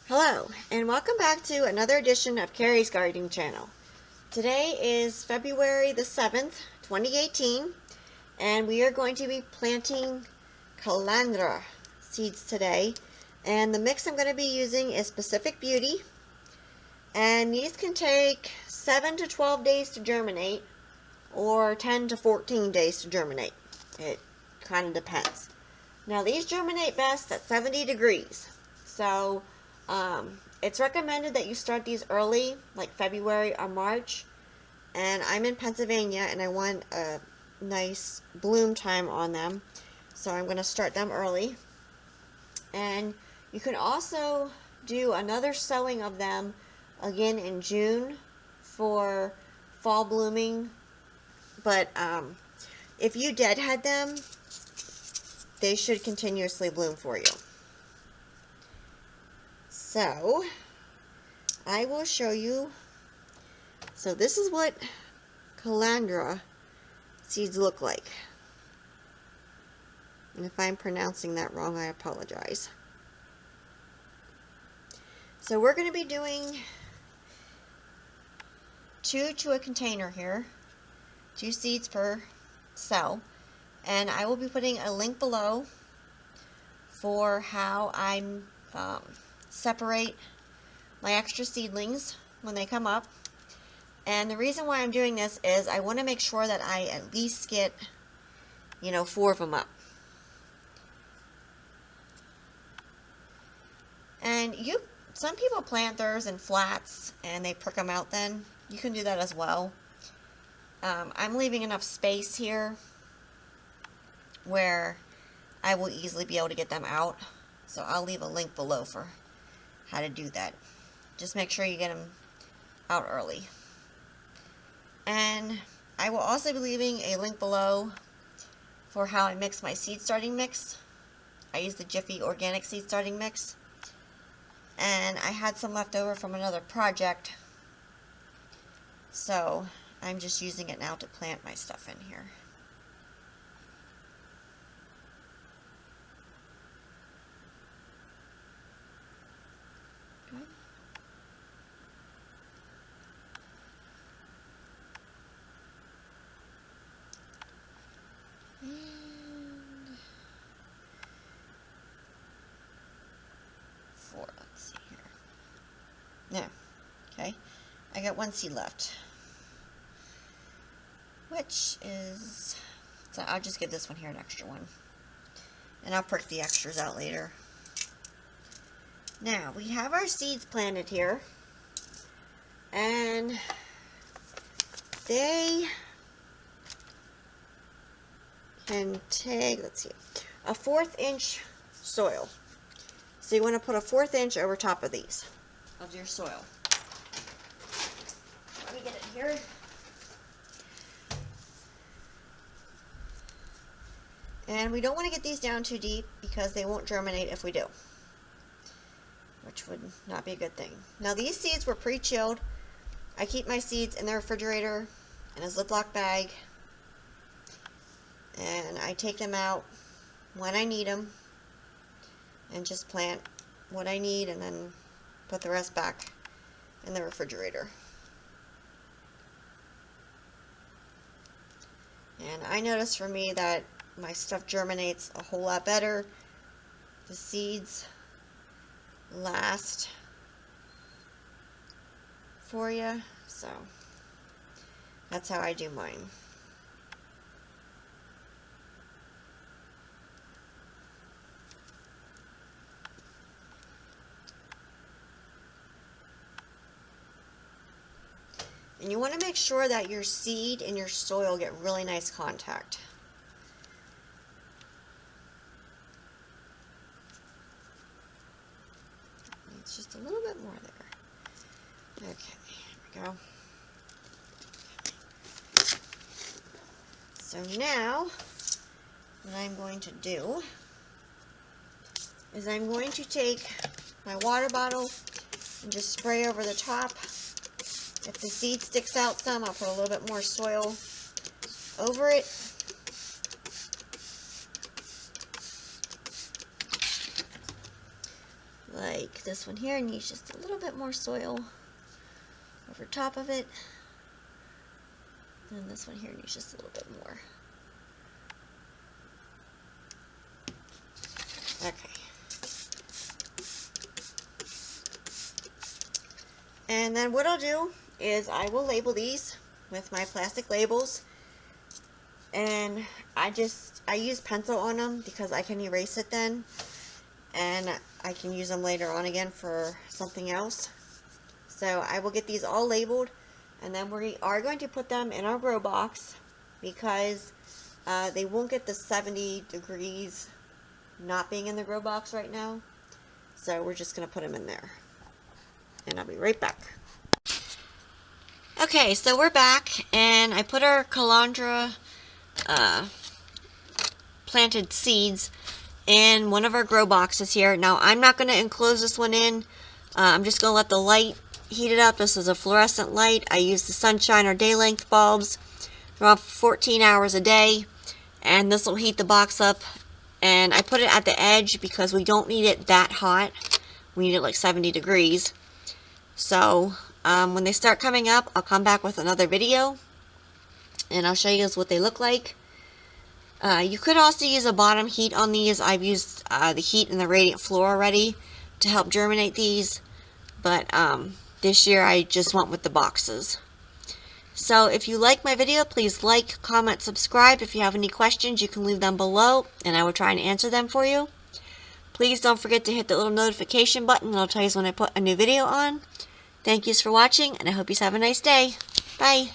Hello, and welcome back to another edition of Carrie's Gardening Channel. Today is February the 7th, 2018, and we are going to be planting calendula seeds today. And the mix I'm going to be using is Pacific Beauty, and these can take 7 to 12 days to germinate, or 10 to 14 days to germinate. It kind of depends. Now these germinate best at 70 degrees, so it's recommended that you start these early, like February or March. And I'm in Pennsylvania and I want a nice bloom time on them, so I'm going to start them early. And you can also do another sowing of them again in June for fall blooming. But if you deadhead them, they should continuously bloom for you. So I will show you. So this is what calendula seeds look like. And if I'm pronouncing that wrong, I apologize. So we're going to be doing 2 to a container here, 2 seeds per cell. And I will be putting a link below for how I separate my extra seedlings when they come up. And the reason why I'm doing this is I want to make sure that I at least get, 4 of them up. And some people plant theirs in flats and they prick them out then. You can do that as well. I'm leaving enough space here where I will easily be able to get them out. So I'll leave a link below for how to do that. Just make sure you get them out early. And I will also be leaving a link below for how I mix my seed starting mix. I use the Jiffy organic seed starting mix. And I had some left over from another project, so I'm just using it now to plant my stuff in here. Okay. And 4, let's see here. Now, okay, I got 1 seed left, which is, so I'll just give this one here an extra one, and I'll prick the extras out later. Now, we have our seeds planted here, and they can take, let's see, a 1/4 inch soil. So you want to put a 1/4 inch over top of these, of your soil. Let me get it here. And we don't want to get these down too deep because they won't germinate if we do, which would not be a good thing. Now these seeds were pre-chilled. I keep my seeds in the refrigerator in a Ziploc bag, and I take them out when I need them and just plant what I need and then put the rest back in the refrigerator. And I notice for me that my stuff germinates a whole lot better. The seeds last for you, so that's how I do mine. And you want to make sure that your seed and your soil get really nice contact. It's just a little bit more there. Okay, here we go. So now, what I'm going to do is I'm going to take my water bottle and just spray over the top. If the seed sticks out some, I'll put a little bit more soil over it. Like this one here needs just a little bit more soil over top of it. And this one here needs just a little bit more. Okay. And then what I'll do is I will label these with my plastic labels. And I use pencil on them because I can erase it then. And I can use them later on again for something else. So I will get these all labeled. And then we are going to put them in our grow box because they won't get the 70 degrees not being in the grow box right now. So we're just going to put them in there. And I'll be right back. Okay, so we're back, and I put our calendula planted seeds in one of our grow boxes here. Now, I'm not going to enclose this one in. I'm just going to let the light heat it up. This is a fluorescent light. I use the sunshine or day length bulbs around 14 hours a day, and this will heat the box up. And I put it at the edge because we don't need it that hot. We need it like 70 degrees. So when they start coming up, I'll come back with another video and I'll show you guys what they look like. You could also use a bottom heat on these. I've used the heat in the radiant floor already to help germinate these, but this year I just went with the boxes. So if you like my video, please like, comment, subscribe. If you have any questions, you can leave them below and I will try and answer them for you. Please don't forget to hit the little notification button and it'll tell you when I put a new video on. Thank yous for watching, and I hope you have a nice day. Bye.